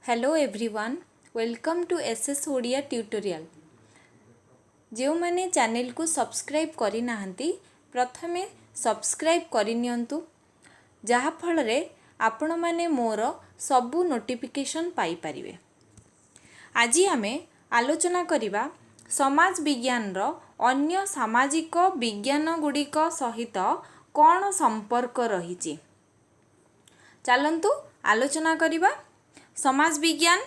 Hello everyone, welcome to SS Odia tutorial. जो मैंने channel को सब्सक्राइब करी नाहंती प्रथमे सब्सक्राइब करनियंतु जहाँ फल रे आपण माने मोर सबु नोटिफिकेशन पाई परिवे। आज आमे आलोचना करिबा समाज विज्ञान रो अन्य सामाजिक विज्ञान गुड़िक सहित कौन संपर्क रही। चलंतु आलोचना करिबा समाज विज्ञान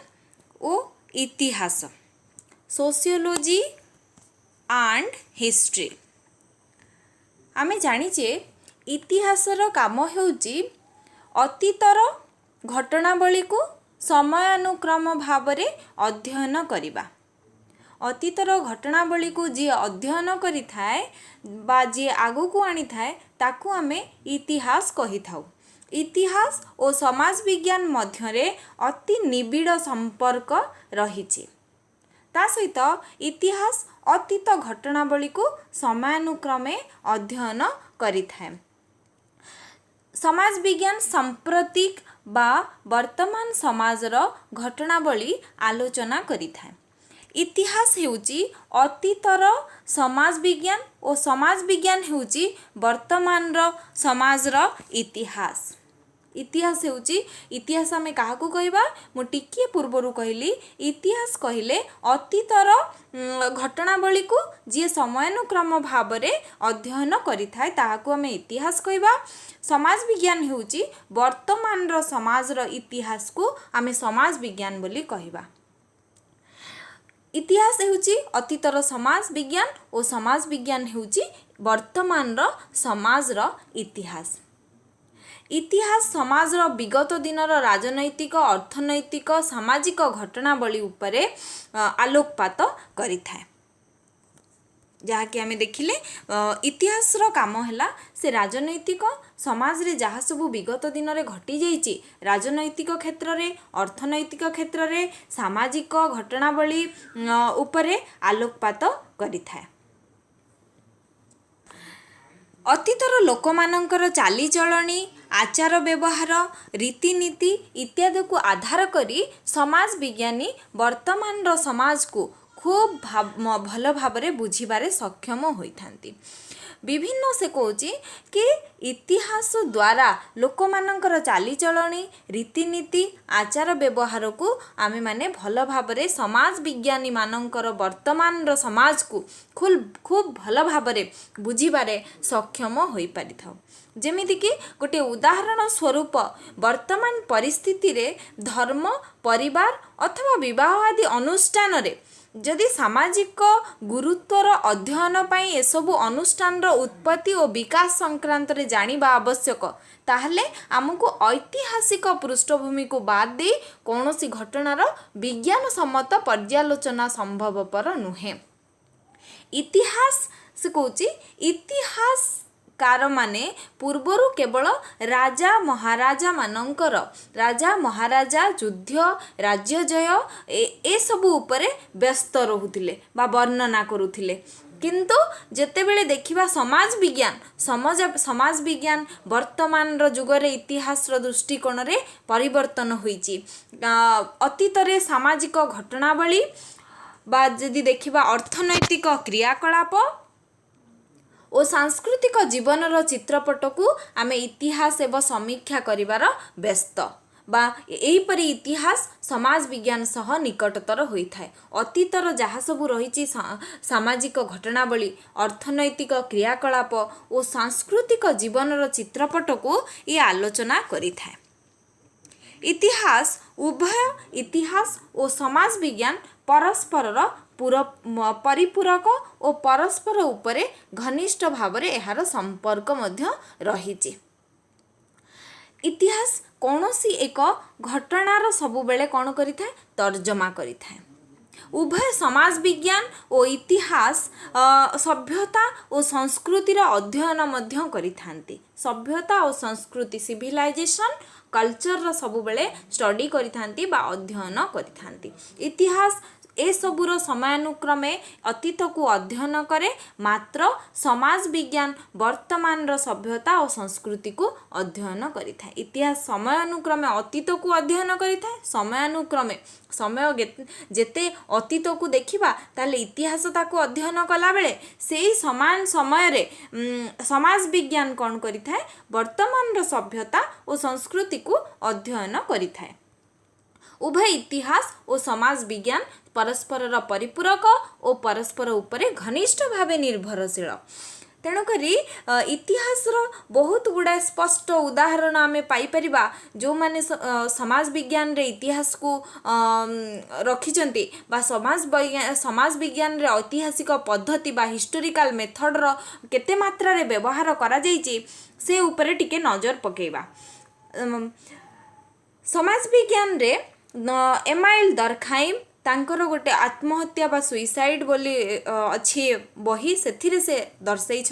और इतिहास, सोशियोलॉजी एंड हिस्ट्री। आमे जानिचे इतिहासर काम हेउची अतीतर घटनावली को समयानुक्रम भावरे अध्ययन करिबा। अतीतर घटनावली को जी अध्ययन करि थाए बा जी आगु को आनी थाए ताकू आमे इतिहास कहि थाउ। इतिहास और समाज विज्ञान मध्यरे अति निबिड़ संपर्क रहिछि। ता सहित इतिहास अतीत घटनावली को समयानुक्रमे अध्ययन करिथाए। समाज विज्ञान सांप्रतिक बा वर्तमान समाजर घटनावली आलोचना करिथाए। इतिहास हेउची अतीतर समाज विज्ञान और समाज विज्ञान हेउची वर्तमान समाजर इतिहास। इतिहास हेउची इतिहास आमे काहाकू कहबा मो टिकिए पूर्वरु कहली इतिहास कहिले अतीतर घटनावली को जी समयानुक्रम भावरे अध्ययन करिथाए ताहाकू आमे इतिहास कहबा। समाज विज्ञान हेउची वर्तमान समाजर इतिहास को आमे समाज विज्ञान बोली कहबा। इतिहास हेउची अतीतर समाज विज्ञान और समाज विज्ञान हेउची वर्तमान समाजर इतिहास। इतिहास समाजर विगत दिनर राजनैतिक अर्थनैतिक सामाजिक घटनावली उपरे आलोकपात करिथाए। जहाँ कि आमे देखिले इतिहास रो काम हैला से राजनैतिक समाज रे जहाँ सबू विगत दिन रे घटी जाइछि राजनैतिक क्षेत्र रे अर्थनैतिक क्षेत्र रे सामाजिक घटनावली उपरे आलोकपात करिथाए। अतीतर लोकमानंकर चालीचलणी आचार व्यवहार रीतिनीति इत्यादि को आधार करी समाज विज्ञानी वर्तमान समाज को खूब भल भावरे बुझिबारे सक्षम होइथांती। विभिन्न से कहूँ कि इतिहास द्वारा लोकमानंकर चालीचलणी रीतिनीति आचार व्यवहार को आमे माने भल भावरे समाज विज्ञानी मानंकर वर्तमान समाज को खूब भल भावरे बुझिबारे सक्षम होई पारिथाउ। जेमिति कि गोटे उदाहरण स्वरूप वर्तमान परिस्थिति रे धर्म परिवार अथवा विवाह आदि अनुष्ठान रे जदि सामाजिक गुरुत्वर अध्ययन पाई एसबु अनुष्ठान उत्पत्ति और विकास संक्रांत रे जानिबा आवश्यक ताहले आमको ऐतिहासिक पृष्ठभूमि को बाद दे कौनसी घटनार विज्ञान सम्मत पर्यालोचना संभवपर नुहे। इतिहास से कहूँ इतिहास कार माने पूर्वरु केवल राजा महाराजा मानंकर राजा महाराजा युद्ध राज्य जय ए सबु उपरे व्यस्त रहुथिले बा वर्णना करुथिले। किंतु जेतेबेले देखिबा समाज विज्ञान वर्तमान जुगरे इतिहास दृष्टिकोण रे परिवर्तन होईची। अतीत रे सामाजिक घटनावली बा जदि देखिबा अर्थनैतिक क्रियाकलाप और सांस्कृतिक जीवनर चित्रपट को आमे इतिहास एवं समीक्षा करिवार व्यस्त बा एहीपरि इतिहास समाज विज्ञान सह निकटतर होइथाए। अतीतर जहाँ सबू रही सामाजिक घटनावली अर्थनैतिक क्रियाकलाप और सांस्कृतिक जीवनर चित्रपट को ये आलोचना करिथाए। इतिहास उभय इतिहास और समाज विज्ञान परस्पर परिपूरक और परस्पर उपरे घनिष्ठ भावरे एहार संपर्क मध्य रहिछि। इतिहास कौनसी एक घटनार सबुबेले कौन करिथाए तर्जमा करिथाए। उभय समाज विज्ञान और इतिहास सभ्यता और संस्कृतिर अध्ययन मध्य करिथांती। सभ्यता और संस्कृति सिविलाइजेशन कल्चर सबुबेले स्टडी करिथांती बा अध्ययन करिथांती। इतिहास एसबुर समयानुक्रमे अतीत को अध्ययन करे मात्र समाज विज्ञान वर्तमान सभ्यता और संस्कृति को अध्ययन करिथाय। इतिहास समयानुक्रमे अतीत को अध्ययन करिथाय। समयानुक्रमे समय जेते अतीत को देखिबा ताले इतिहास ताको अध्ययन कला बेले सेही समान समय रे समाज विज्ञान कौन करिथाय वर्तमान सभ्यता और संस्कृति को अध्ययन करिथाय। उभय इतिहास और समाज विज्ञान परस्पर परिपूरक और परस्पर उपरे घनिष्ठ भावे निर्भरशील। तेणुक इतिहास बहुत गुड़ा स्पष्ट उदाहरण आम पाइपर जो मैंने समाज विज्ञान रे इतिहास को रखिंट समाज विज्ञान रे ऐतिहासिक पद्धति बा हिस्टोरिकल मेथड रो केते मात्रा रे व्यवहार करा जाइछि से उपरे टिके नजर पकेबा। समाज विज्ञान रे एमाइल दरखाइम तांकर गोटे आत्महत्या बा सुइसाइड बोली अच्छी बही से दर्शाई।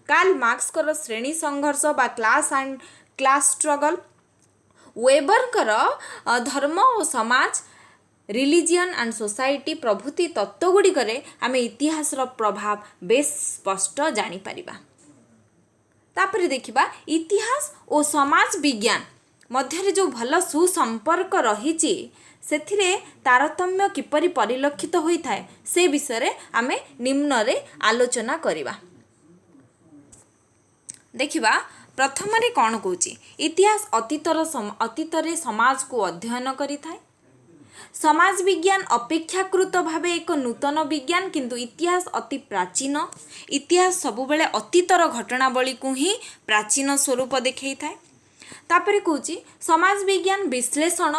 कार्ल मार्क्स कर श्रेणी संघर्ष बा क्लास स्ट्रगल, वेबर कर धर्म और समाज रिलीजियन एंड सोसाइटी प्रभृति तत्वगुड़ी करे आम इतिहास प्रभाव बेस स्पष्ट जानी परिबा। तापरे देखिबा इतिहास और समाज विज्ञान मध्य जो भल सुसंपर्क रही सेथिरे तारतम्य किपरि परिलक्षित होता है से विषय आमे निम्न रे आलोचना करिबा। देखिबा प्रथम रे कौन कहूची इतिहास अतीतर समाज को अध्ययन करिथाय। समाज विज्ञान अपेक्षाकृत भावे एक नूतन विज्ञान किंतु इतिहास अति प्राचीन। इतिहास सबुबेले अतीतर घटनावली को ही प्राचीन स्वरूप देखै थाए। तापरे कहूची समाज विज्ञान विश्लेषण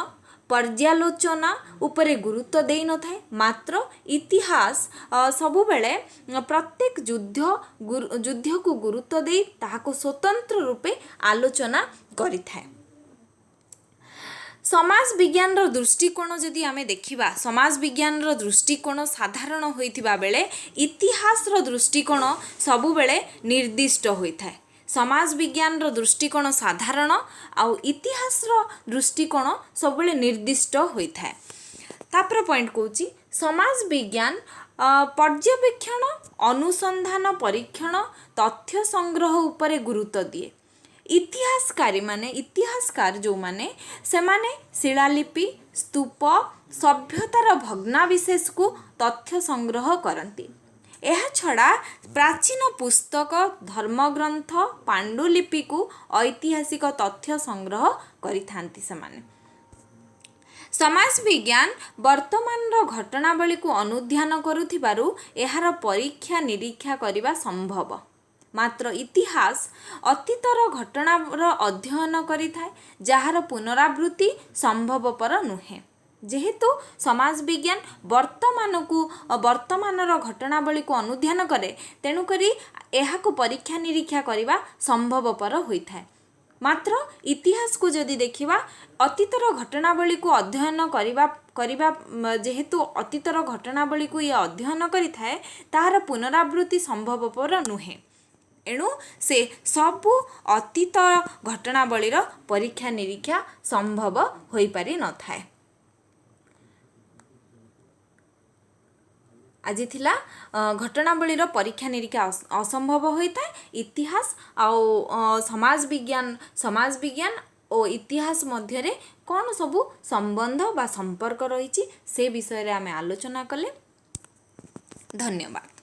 पर्यालोचना उपरे गुरुत्व देई न थाए मात्र इतिहास सबुबेले प्रत्येक युद्ध को गुरुत्व देई ताहाको स्वतंत्र रूपे आलोचना करिथाए। समाज विज्ञान रो दृष्टिकोण जदि आमे देखिबा समाज विज्ञान रो दृष्टिकोण साधारण होइथिबा बेले इतिहास रो दृष्टिकोण सबुबेले निर्दिष्ट होइथाए। समाज विज्ञान रो दृष्टिकोण साधारण आउ इतिहास रो दृष्टिकोण सबुबेले निर्दिष्ट होइथाए। तापर पॉइंट कहूची समाज विज्ञान पर्यवेक्षण अनुसंधान परीक्षण तथ्य संग्रह उपरे गुरुत्व दिए। इतिहासकार जो माने से माने शिलालिपि स्तूप सभ्यतार भग्नाविशेष को तथ्य संग्रह करती। यह छड़ा प्राचीन पुस्तक धर्मग्रंथ पांडुलिपि को ऐतिहासिक तथ्य संग्रह करिथांती सेमाने। समाज विज्ञान वर्तमान घटनावली को अनुध्यान करुथिबारु एहार परीक्षा निरीक्षा करिबा संभव मात्र इतिहास अतीतर घटनार अध्ययन करिथाए जहार पुनरावृत्ति संभवपर नुहे। जेहेतु समाज विज्ञान वर्तमानर घटनावली को अनुध्यान करे तेणुकरी एहाको परीक्षा निरीक्षा करिबा संभवपर होइथाए। मात्र इतिहास को जदि देखिबा अतीतर घटनावली को अध्ययन करिबा जेहेतु अतीतर घटनावली को ये अध्ययन करिथाए ताहार पुनरावृत्ति संभवपर नुहे। एणु से सबु अतीत घटनावलीर परीक्षा निरीक्षा संभव होई पारि न थाए। आज थिला घटनावलीर परीक्षा निरीक्षा असंभव होता है। इतिहास आउ समाज विज्ञान और इतिहास मध्य रे कौन सबु संबंध बा संपर्क रही से विषय रे आमे आलोचना कले। धन्यवाद।